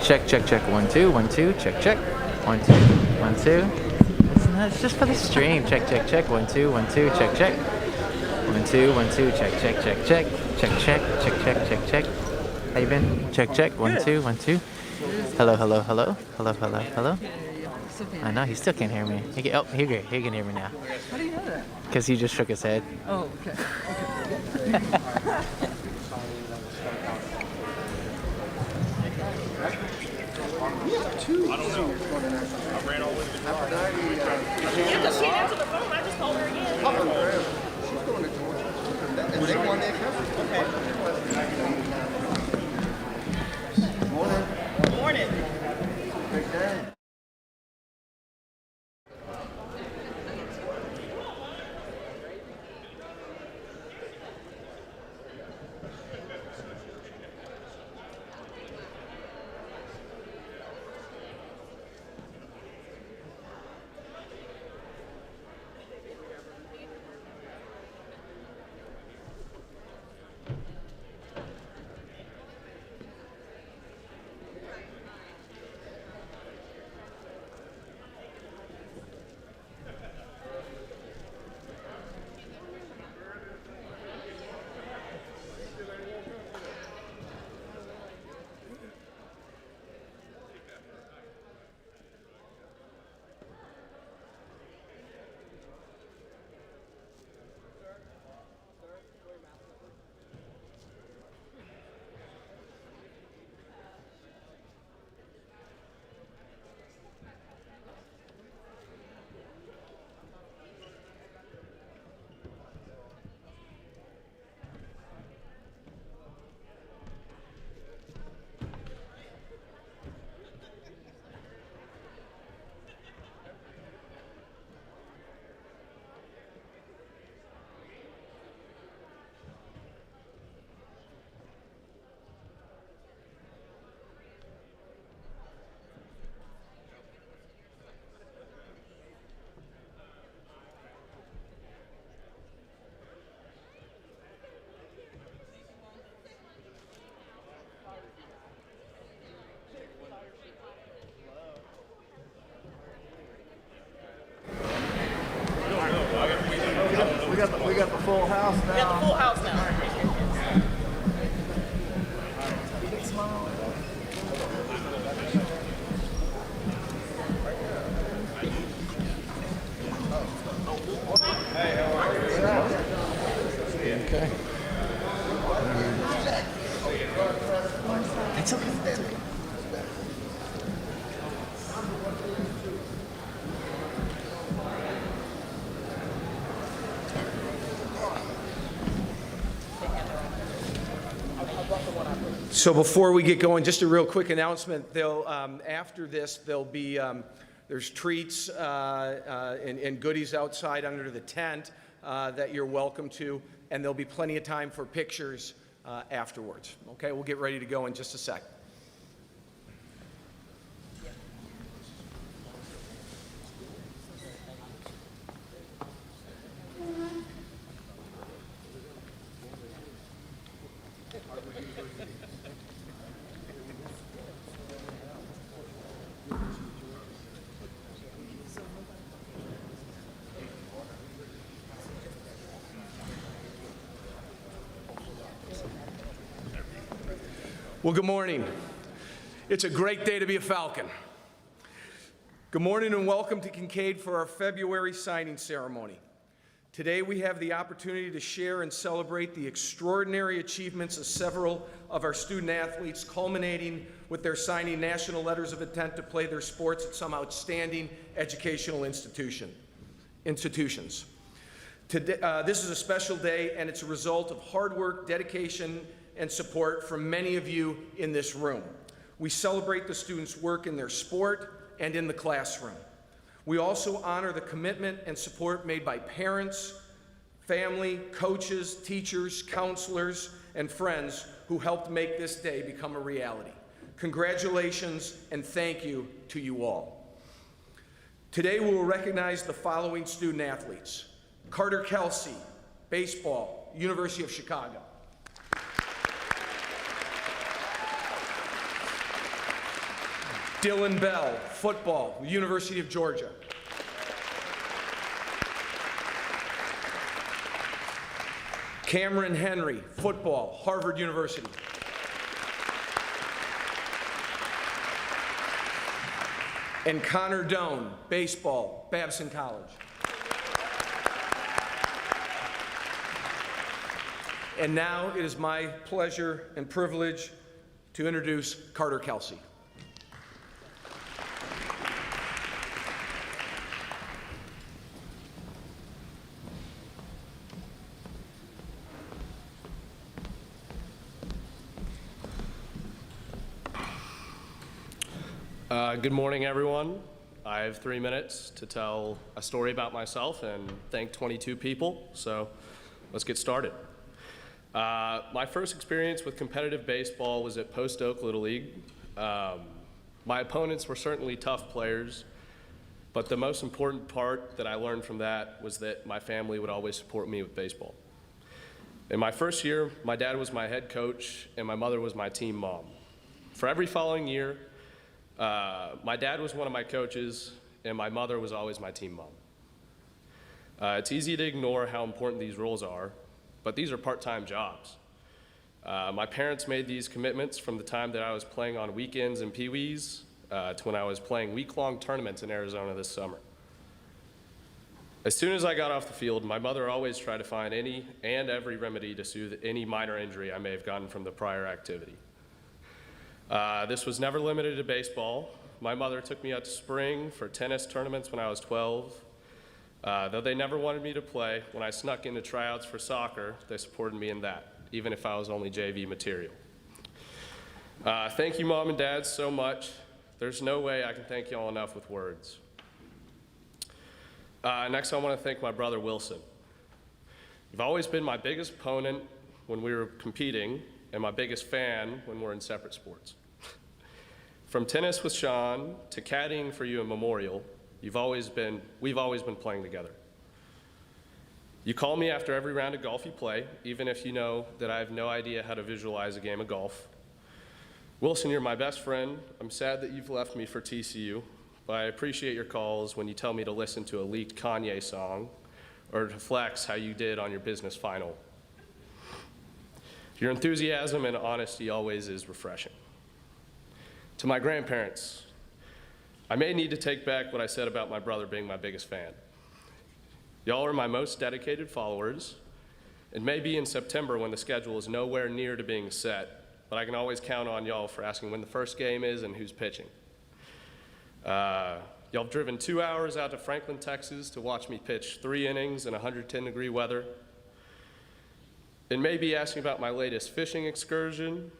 Check, check, check. 1, 2, 1, 2. Check, check. 1, 2, 1, 2. It's just for the stream. Check, check, check. 1, 2, 1, 2. Check, check. 1, 2, 1, 2. Check, check, check, check. Check, check, check, check, check, check. How you been? Check, check. 1, 2, 1, 2. Hello, hello, hello. Hello, hello, hello. I know, he still can't hear me. He can hear me now. How do you know that? Because he just shook his head. Oh, okay. I don't know. I ran all the way to the car. Yeah, because she didn't answer the phone. I just called her again. She's going to Georgia. And they won their country. Morning. Morning. Big day. We got the full house now. We got the full house now. Okay. It's okay. So before we get going, just a real quick announcement. After this, there'll be there's treats and goodies outside under the tent that you're welcome to, and there'll be plenty of time for pictures afterwards. Okay, we'll get ready to go in just a sec. Well, good morning. It's a great day to be a Falcon. Good morning and welcome to Kinkaid for our February signing ceremony. Today we have the opportunity to share and celebrate the extraordinary achievements of several of our student athletes, culminating with their signing national letters of intent to play their sports at some outstanding educational institutions. Today, this is a special day, and it's a result of hard work, dedication, and support from many of you in this room. We celebrate the students' work in their sport and in the classroom. We also honor the commitment and support made by parents, family, coaches, teachers, counselors, and friends who helped make this day become a reality. Congratulations and thank you to you all. Today we will recognize the following student athletes: Carter Kelsey, baseball, University of Chicago. Dylan Bell, football, University of Georgia. Cameron Henry, football, Harvard University. And Connor Doan, baseball, Babson College. And now it is my pleasure and privilege to introduce Carter Kelsey. Good morning, everyone. I have 3 minutes to tell a story about myself and thank 22 people, so let's get started. My first experience with competitive baseball was at Post Oak Little League. My opponents were certainly tough players, but the most important part that I learned from that was that my family would always support me with baseball. In my first year, my dad was my head coach and my mother was my team mom. For every following year, my dad was one of my coaches, and my mother was always my team mom. It's easy to ignore how important these roles are, but these are part-time jobs. My parents made these commitments from the time that I was playing on weekends and pee-wees to when I was playing week-long tournaments in Arizona this summer. As soon as I got off the field, my mother always tried to find any and every remedy to soothe any minor injury I may have gotten from the prior activity. This was never limited to baseball. My mother took me out to spring for tennis tournaments when I was 12. Though they never wanted me to play, when I snuck into tryouts for soccer, they supported me in that, even if I was only JV material. Thank you, Mom and Dad, so much. There's no way I can thank you all enough with words. Next, I want to thank my brother, Wilson. You've always been my biggest opponent when we were competing, and my biggest fan when we're in separate sports. From tennis with Sean to caddying for you in Memorial, we've always been playing together. You call me after every round of golf you play, even if you know that I have no idea how to visualize a game of golf. Wilson, you're my best friend. I'm sad that you've left me for TCU, but I appreciate your calls when you tell me to listen to a leaked Kanye song or to flex how you did on your business final. Your enthusiasm and honesty always is refreshing. To my grandparents, I may need to take back what I said about my brother being my biggest fan. Y'all are my most dedicated followers, and maybe in September when the schedule is nowhere near to being set, but I can always count on y'all for asking when the first game is and who's pitching. Y'all have driven 2 hours out to Franklin, Texas to watch me pitch 3 innings in 110-degree weather. And maybe asking about my latest fishing excursion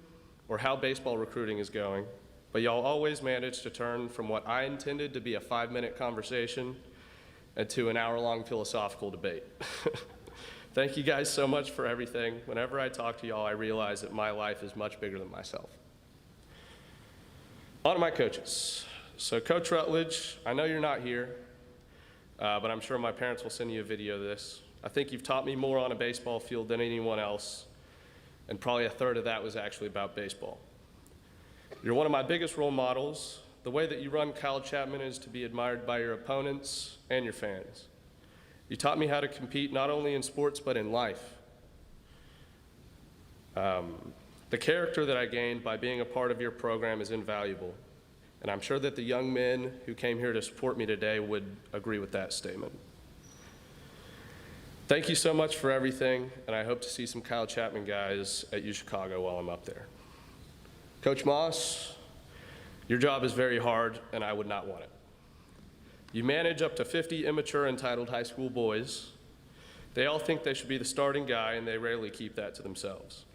or how baseball recruiting is going, but y'all always manage to turn from what I intended to be a 5-minute conversation into an hour-long philosophical debate. Thank you guys so much for everything. Whenever I talk to y'all, I realize that my life is much bigger than myself. On to my coaches. So Coach Rutledge, I know you're not here, but I'm sure my parents will send you a video of this. I think you've taught me more on a baseball field than anyone else, and probably a third of that was actually about baseball. You're one of my biggest role models. The way that you run Kyle Chapman is to be admired by your opponents and your fans. You taught me how to compete not only in sports but in life. The character that I gained by being a part of your program is invaluable, and I'm sure that the young men who came here to support me today would agree with that statement. Thank you so much for everything, and I hope to see some Kyle Chapman guys at UChicago while I'm up there. Coach Moss, your job is very hard, and I would not want it. You manage up to 50 immature entitled high school boys. They all think they should be the starting guy, and they rarely keep that to themselves.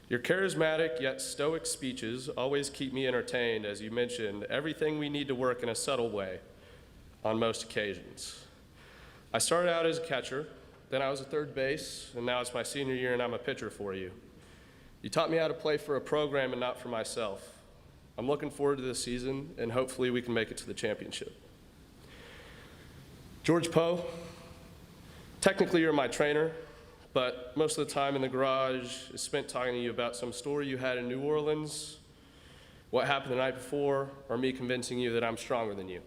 Your charismatic yet stoic speeches always keep me entertained, as you mentioned everything we need to work in a subtle way on most occasions. I started out as a catcher, then I was at third base, and now it's my senior year and I'm a pitcher for you. You taught me how to play for a program and not for myself. I'm looking forward to this season, and hopefully we can make it to the championship. George Poe, technically you're my trainer, but most of the time in the garage is spent talking to you about some story you had in New Orleans what happened the night before, or me convincing you that I'm stronger than you.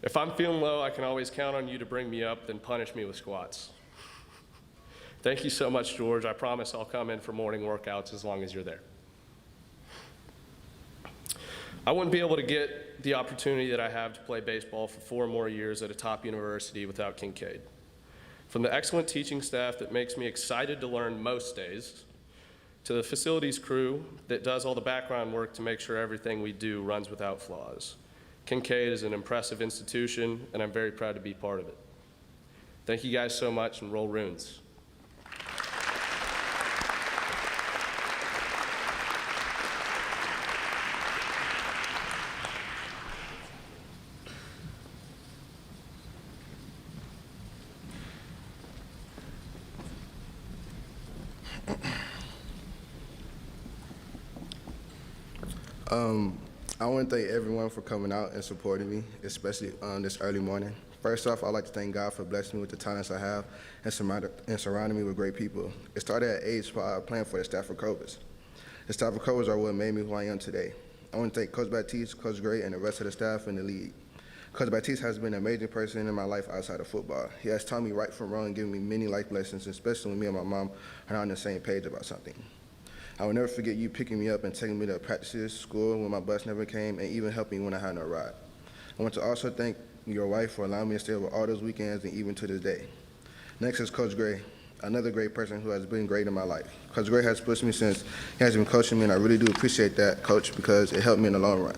If I'm feeling low, I can always count on you to bring me up, then punish me with squats. Thank you so much, George. I promise I'll come in for morning workouts as long as you're there. I wouldn't be able to get the opportunity that I have to play baseball for 4 more years at a top university without Kinkaid. From the excellent teaching staff that makes me excited to learn most days, to the facilities crew that does all the background work to make sure everything we do runs without flaws. Kinkaid is an impressive institution, and I'm very proud to be part of it. Thank you guys so much, and roll runes. I want to thank everyone for coming out and supporting me, especially on this early morning. First off, I'd like to thank God for blessing me with the talents I have and surrounding me with great people. It started at age 5 playing for the Stafford Cobras. The Stafford Cobras are what made me who I am today. I want to thank Coach Baptiste, Coach Gray, and the rest of the staff in the league. Coach Baptiste has been an amazing person in my life outside of football. He has taught me right from wrong and given me many life lessons, especially when me and my mom are on the same page about something. I will never forget you picking me up and taking me to practices, school when my bus never came, and even helping me when I had no ride. I want to also thank your wife for allowing me to stay over all those weekends and even to this day. Next is Coach Gray, another great person who has been great in my life. Coach Gray has pushed me since he has been coaching me, and I really do appreciate that, Coach, because it helped me in the long run.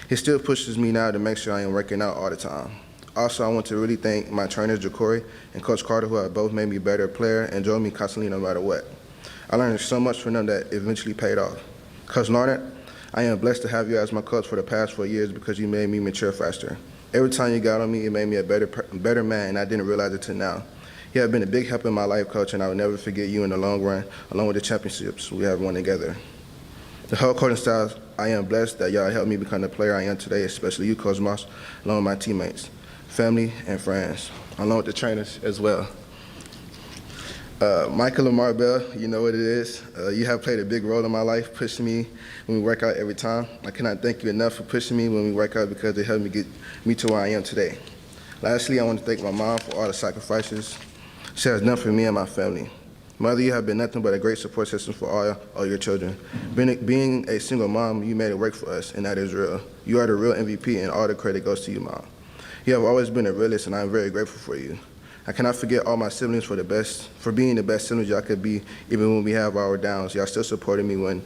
He still pushes me now to make sure I am working out all the time. Also, I want to really thank my trainers, Jacory and Coach Carter, who have both made me a better player and drove me constantly no matter what. I learned so much from them that eventually paid off. Coach Larnett, I am blessed to have you as my coach for the past 4 years because you made me mature faster. Every time you got on me, it made me a better man, and I didn't realize it till now. You have been a big help in my life, Coach, and I will never forget you in the long run, along with the championships we have won together. The whole coaching staff, I am blessed that y'all helped me become the player I am today, especially you, Coach Moss, along with my teammates, family, and friends, along with the trainers as well. Michael Lamar Bell, you know what it is. You have played a big role in my life, pushing me when we work out every time. I cannot thank you enough for pushing me when we work out because it helped me get me to where I am today. Lastly, I want to thank my mom for all the sacrifices she has done for me and my family. Mother, you have been nothing but a great support system for all your children. Being a single mom, you made it work for us, and that is real. You are the real MVP, and all the credit goes to you, Mom. You have always been a realist, and I'm very grateful for you. I cannot forget all my siblings for being the best siblings y'all could be, even when we have our downs. Y'all still supported me when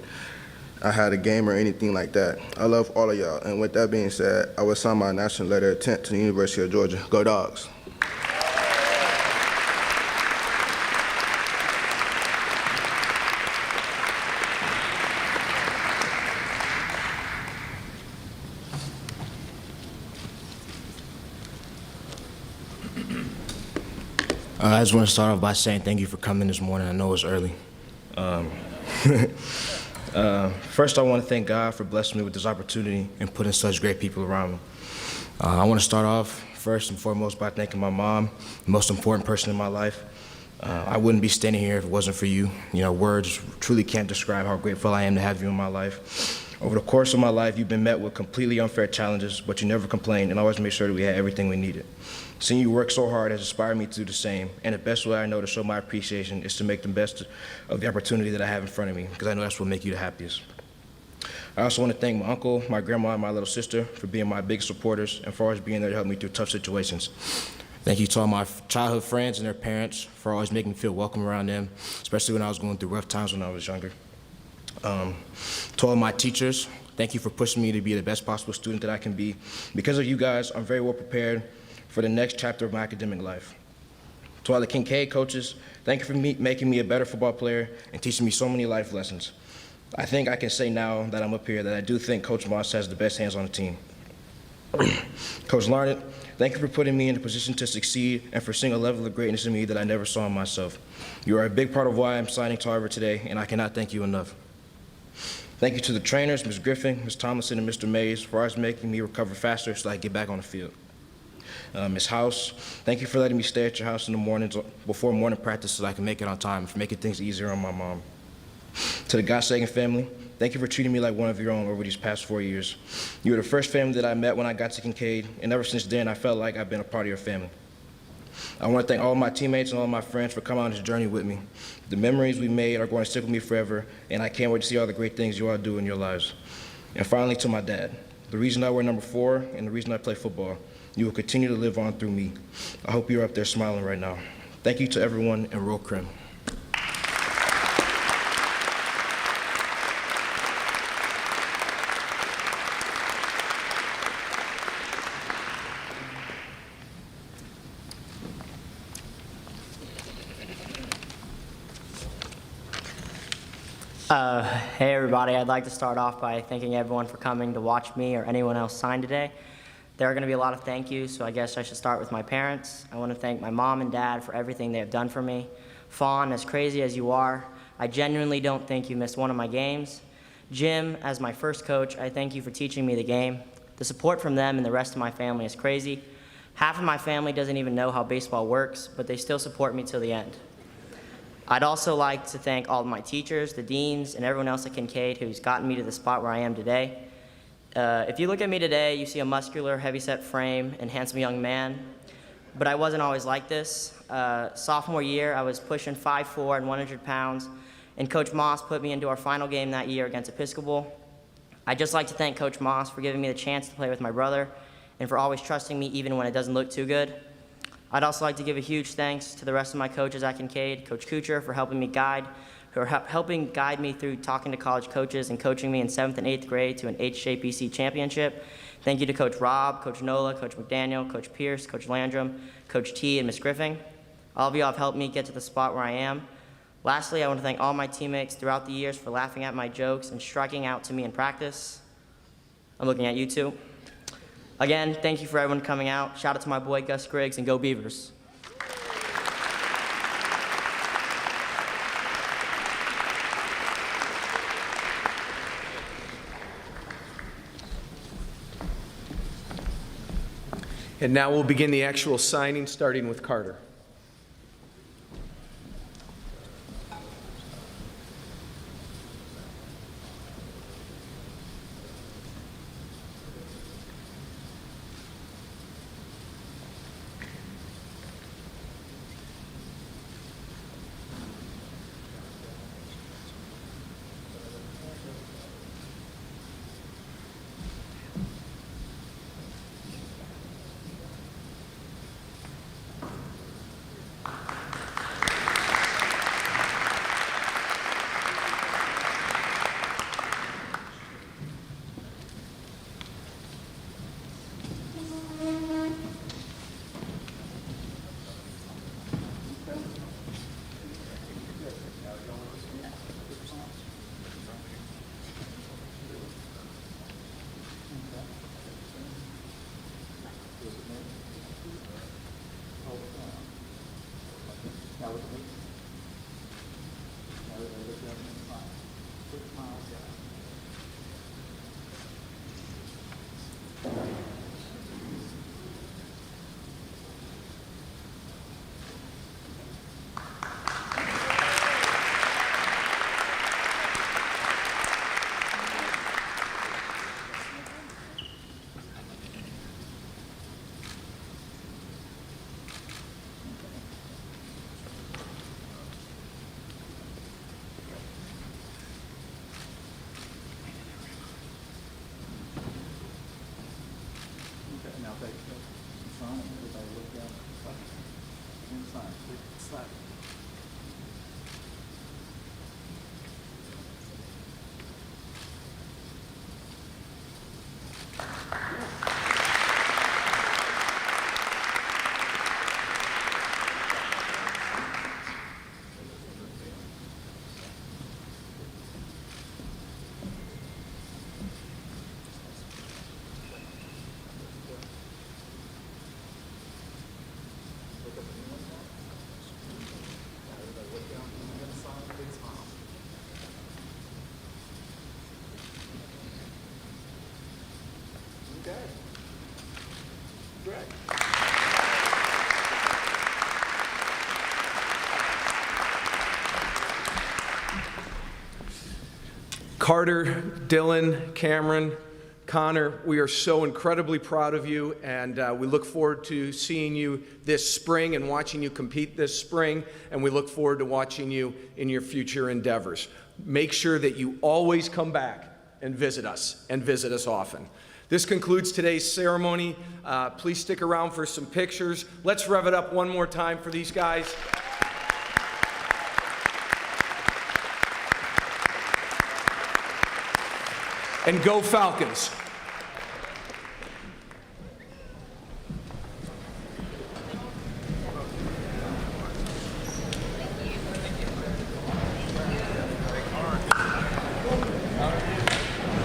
I had a game or anything like that. I love all of y'all, and with that being said, I will sign my national letter of intent to the University of Georgia. Go Dogs. I just want to start off by saying thank you for coming this morning. I know it's early. First, I want to thank God for blessing me with this opportunity and putting such great people around me. I want to start off first and foremost by thanking my mom, the most important person in my life. I wouldn't be standing here if it wasn't for you. You know, words truly can't describe how grateful I am to have you in my life. Over the course of my life, you've been met with completely unfair challenges, but you never complained and always made sure that we had everything we needed. Seeing you work so hard has inspired me to do the same, and the best way I know to show my appreciation is to make the best of the opportunity that I have in front of me, because I know that's what will make you the happiest. I also want to thank my uncle, my grandma, and my little sister for being my big supporters and for always being there to help me through tough situations. Thank you to all my childhood friends and their parents for always making me feel welcome around them, especially when I was going through rough times when I was younger. To all my teachers, thank you for pushing me to be the best possible student that I can be. Because of you guys, I'm very well prepared for the next chapter of my academic life. To all the Kinkaid coaches, thank you for making me a better football player and teaching me so many life lessons. I think I can say now that I'm up here that I do think Coach Moss has the best hands on the team. Coach Larnett, thank you for putting me in a position to succeed and for seeing a level of greatness in me that I never saw in myself. You are a big part of why I'm signing to Harvard today, and I cannot thank you enough. Thank you to the trainers, Ms. Griffin, Ms. Tomlinson, and Mr. Mays for always making me recover faster so I can get back on the field. Ms. House, thank you for letting me stay at your house in the mornings before morning practice so I can make it on time, for making things easier on my mom. To the God-Sagan family, thank you for treating me like one of your own over these past 4 years. You were the first family that I met when I got to Kinkaid, and ever since then, I felt like I've been a part of your family. I want to thank all my teammates and all my friends for coming on this journey with me. The memories we made are going to stick with me forever, and I can't wait to see all the great things you all do in your lives. And finally, to my dad, the reason I wear number 4 and the reason I play football, you will continue to live on through me. I hope you're up there smiling right now. Thank you to everyone, and roll crim. Hey everybody, I'd like to start off by thanking everyone for coming to watch me or anyone else sign today. There are going to be a lot of thank yous, so I guess I should start with my parents. I want to thank my mom and dad for everything they have done for me. Fawn, as crazy as you are, I genuinely don't think you missed one of my games. Jim, as my first coach, I thank you for teaching me the game. The support from them and the rest of my family is crazy. Half of my family doesn't even know how baseball works, but they still support me till the end. I'd also like to thank all of my teachers, the deans, and everyone else at Kinkaid who's gotten me to the spot where I am today. If you look at me today, you see a muscular, heavyset frame and handsome young man, but I wasn't always like this. Sophomore year, I was pushing 5'4" and 100 pounds, and Coach Moss put me into our final game that year against Episcopal. I'd just like to thank Coach Moss for giving me the chance to play with my brother and for always trusting me even when it doesn't look too good. I'd also like to give a huge thanks to the rest of my coaches at Kinkaid, Coach Kuchar for helping guide me through talking to college coaches and coaching me in 7th and 8th grade to an HJPC championship. Thank you to Coach Rob, Coach Nola, Coach McDaniel, Coach Pierce, Coach Landrum, Coach T, and Miss Griffin. All of you have helped me get to the spot where I am. Lastly, I want to thank all my teammates throughout the years for laughing at my jokes and striking out to me in practice. I'm looking at you too. Again, thank you for everyone coming out. Shout out to my boy Gus Griggs, and go Beavers. And now we'll begin the actual signing, starting with Carter. Carter, Dylan, Cameron, Connor, we are so incredibly proud of you, and we look forward to seeing you this spring and watching you compete this spring, and we look forward to watching you in your future endeavors. Make sure that you always come back and visit us often. This concludes today's ceremony. Please stick around for some pictures. Let's rev it up one more time for these guys. And go Falcons.